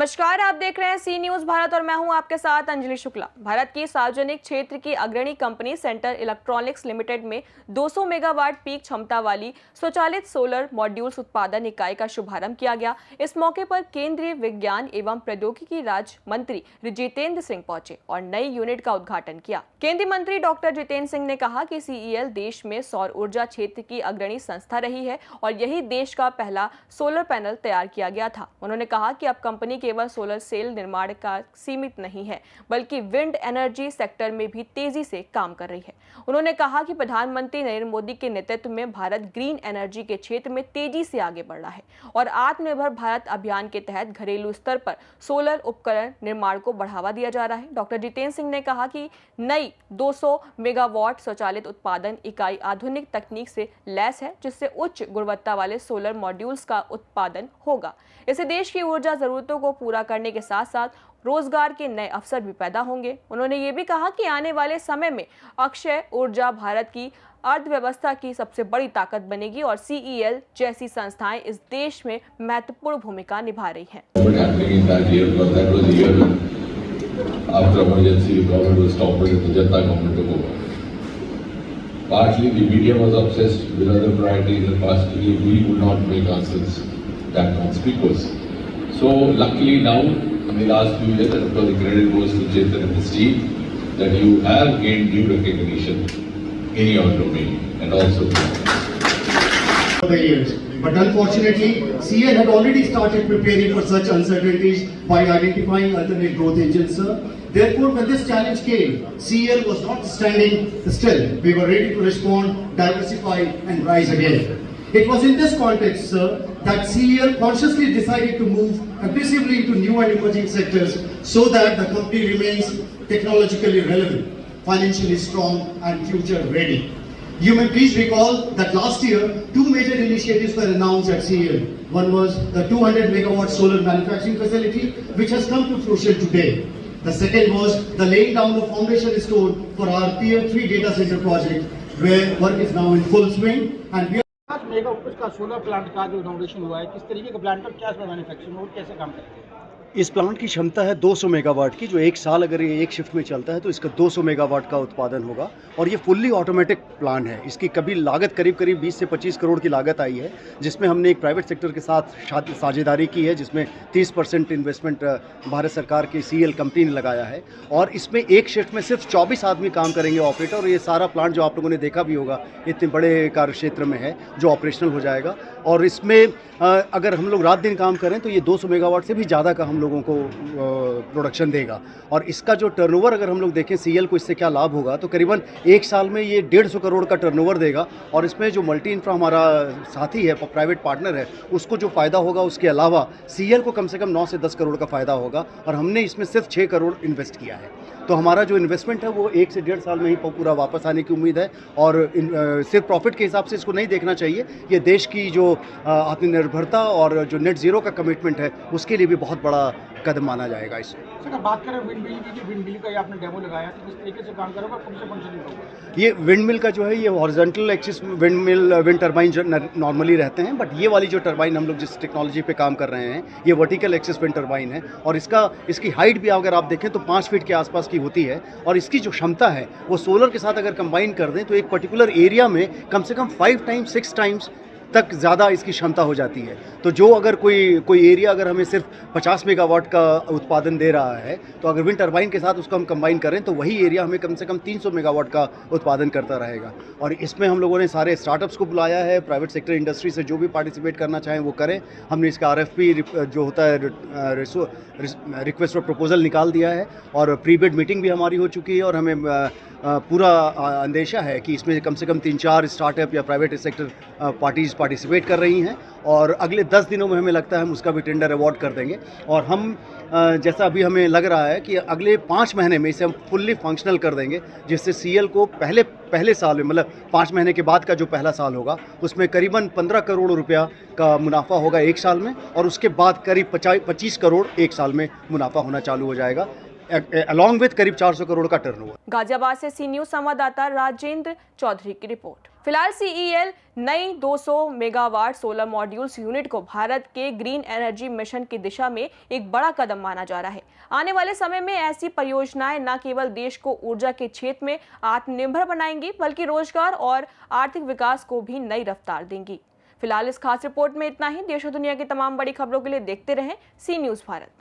नमस्कार, आप देख रहे हैं सी न्यूज भारत और मैं हूं आपके साथ अंजलि शुक्ला। भारत की सार्वजनिक क्षेत्र की अग्रणी कंपनी सेंटर इलेक्ट्रॉनिक्स लिमिटेड में 200 मेगावाट पीक क्षमता वाली स्वचालित सोलर मॉड्यूल्स उत्पादन इकाई का शुभारंभ किया गया। इस मौके पर केंद्रीय विज्ञान एवं प्रौद्योगिकी राज्य मंत्री जितेंद्र सिंह पहुंचे और नई यूनिट का उद्घाटन किया। केंद्रीय मंत्री डॉक्टर जितेंद्र सिंह ने कहा कि सीईएल देश में सौर ऊर्जा क्षेत्र की अग्रणी संस्था रही है और यही देश का पहला सोलर पैनल तैयार किया गया था। उन्होंने कहा कि अब कंपनी केवल सोलर सेल निर्माण का सीमित नहीं है, बल्कि विंड एनर्जी सेक्टर में भी तेजी से काम कर रही है। उन्होंने कहा कि प्रधानमंत्री नरेंद्र मोदी के नेतृत्व में भारत ग्रीन एनर्जी के क्षेत्र में तेजी से आगे बढ़ रहा है और आत्मनिर्भर भारत अभियान के तहत घरेलू स्तर पर सोलर उपकरण निर्माण को बढ़ावा दिया जा रहा है। डॉक्टर जितेंद्र सिंह ने कहा कि नई 200 मेगावाट स्वचालित उत्पादन इकाई आधुनिक तकनीक से लैस है, जिससे उच्च गुणवत्ता वाले सोलर मॉड्यूल्स का उत्पादन होगा। इससे देश की ऊर्जा जरूरतों को पूरा करने के साथ साथ रोजगार के नए अवसर भी पैदा होंगे। उन्होंने ये भी कहा कि आने वाले समय में अक्षय ऊर्जा भारत की अर्थव्यवस्था की सबसे बड़ी ताकत बनेगी और सीईएल जैसी संस्थाएं इस देश में महत्वपूर्ण भूमिका निभा रही हैं। Partly the media was obsessed with other priorities and partially we would not make ourselves that conspicuous. So luckily now in the last few years, and of course the credit goes to Chetan and his team, that you have gained due recognition in your domain and also for the years. But unfortunately, CL had already started preparing for such uncertainties by identifying alternate growth engines, sir. Therefore, when this challenge came, CL was not standing still. We were ready to respond, diversify and rise again. It was in this context, sir, that CL consciously decided to move aggressively into new and emerging sectors so that the company remains technologically relevant, financially strong and future ready. You may please recall that last year, two major initiatives were announced at CL. One was the 200 megawatt solar manufacturing facility, which has come to fruition today. The second was the laying down of foundation stone for our Tier 3 data center project, where work is now in full swing and we are 5 megawatt का solar plant का जो inauguration हुआ है, किस तरीके का plant और क्या इसमें मैन्युफैक्चरिंग और कैसे काम करेंगे? इस प्लांट की क्षमता है 200 मेगावाट की, जो एक साल अगर ये एक शिफ्ट में चलता है तो इसका 200 मेगावाट का उत्पादन होगा और ये फुल्ली ऑटोमेटिक प्लांट है। इसकी कभी लागत करीब 20 से 25 करोड़ की लागत आई है, जिसमें हमने एक प्राइवेट सेक्टर के साथ साझेदारी की है, जिसमें 30% इन्वेस्टमेंट भारत सरकार की सीएल कंपनी ने लगाया है और इसमें एक शिफ्ट में सिर्फ 24 आदमी काम करेंगे ऑपरेटर। और ये सारा प्लांट जो आप लोगों ने देखा भी होगा इतने बड़े कार्य क्षेत्र में है, जो ऑपरेशनल हो जाएगा और इसमें अगर हम लोग रात दिन काम करें तो ये 200 मेगावाट से भी ज़्यादा का हम लोगों को प्रोडक्शन देगा। और इसका जो टर्नओवर अगर हम लोग देखें सीएल को इससे क्या लाभ होगा, तो करीबन एक साल में ये 150 करोड़ का टर्नओवर देगा और इसमें जो मल्टी इंफ्रा हमारा साथी है, प्राइवेट पार्टनर है, उसको जो फ़ायदा होगा उसके अलावा सीएल को कम से कम 9 से 10 करोड़ का फ़ायदा होगा और हमने इसमें सिर्फ 6 करोड़ इन्वेस्ट किया है। तो हमारा जो इन्वेस्टमेंट है वो 1 से 1.5 साल में ही पूरा वापस आने की उम्मीद है और सिर्फ प्रॉफिट के हिसाब से इसको नहीं देखना चाहिए। ये देश की जो आत्मनिर्भरता और जो नेट ज़ीरो का कमिटमेंट है उसके लिए भी बहुत बड़ा कदम माना जाएगा। इस सर बात करें विंड मिल की, जो विंड मिल का आपने डेमो लगाया तो किस तरीके से काम करेगा, कौन से फंक्शन होगा? ये विंड मिल का जो है ये हॉरिजॉन्टल एक्सिस विंड टरबाइन जो नॉर्मली रहते हैं, बट ये वाली जो टरबाइन हम लोग जिस टेक्नोलॉजी पे काम कर रहे हैं ये वर्टिकल एक्सिस विंड टरबाइन है और इसकी हाइट भी अगर आप देखें तो 5 फीट के आसपास की होती है और इसकी जो क्षमता है वो सोलर के साथ अगर कंबाइन कर दें तो एक पर्टिकुलर एरिया में कम से कम 5 टाइम्स 6 टाइम्स तक ज़्यादा इसकी क्षमता हो जाती है। तो जो अगर कोई एरिया अगर हमें सिर्फ 50 मेगावाट का उत्पादन दे रहा है, तो अगर विंड टरबाइन के साथ उसको हम कंबाइन करें तो वही एरिया हमें कम से कम 300 मेगावाट का उत्पादन करता रहेगा। और इसमें हम लोगों ने सारे स्टार्टअप्स को बुलाया है, प्राइवेट सेक्टर इंडस्ट्री से जो भी पार्टिसिपेट करना चाहें वो करें। हमने इसका RFP जो होता है रिक्वेस्ट फॉर प्रपोजल निकाल दिया है और प्री बिड मीटिंग भी हमारी हो चुकी है और हमें पूरा अंदेशा है कि इसमें कम से कम 3-4 स्टार्टअप या प्राइवेट सेक्टर पार्टीज पार्टिसिपेट कर रही हैं और अगले 10 दिनों में हमें लगता है हम उसका भी टेंडर अवार्ड कर देंगे। और हम जैसा अभी हमें लग रहा है कि अगले 5 महीने में इसे हम फुल्ली फंक्शनल कर देंगे, जिससे सीएल को पहले साल में मतलब 5 महीने के बाद का जो पहला साल होगा उसमें करीबन 15 करोड़ रुपया का मुनाफा होगा एक साल में और उसके बाद करीब 25 करोड़ एक साल में मुनाफा होना चालू हो जाएगा, अलॉन्ग विथ करीब 400 करोड़ का टर्नओवर। गाजियाबाद से सी न्यूज संवाददाता राजेंद्र चौधरी की रिपोर्ट। फिलहाल CEL नई 200 मेगावाट सोलर मॉड्यूल्स यूनिट को भारत के ग्रीन एनर्जी मिशन की दिशा में एक बड़ा कदम माना जा रहा है। आने वाले समय में ऐसी परियोजनाएं न केवल देश को ऊर्जा के क्षेत्र में आत्मनिर्भर बनाएंगी, बल्कि रोजगार और आर्थिक विकास को भी नई रफ्तार देंगी। फिलहाल इस खास रिपोर्ट में इतना ही। देश और दुनिया की तमाम बड़ी खबरों के लिए देखते रहें सी न्यूज़ भारत।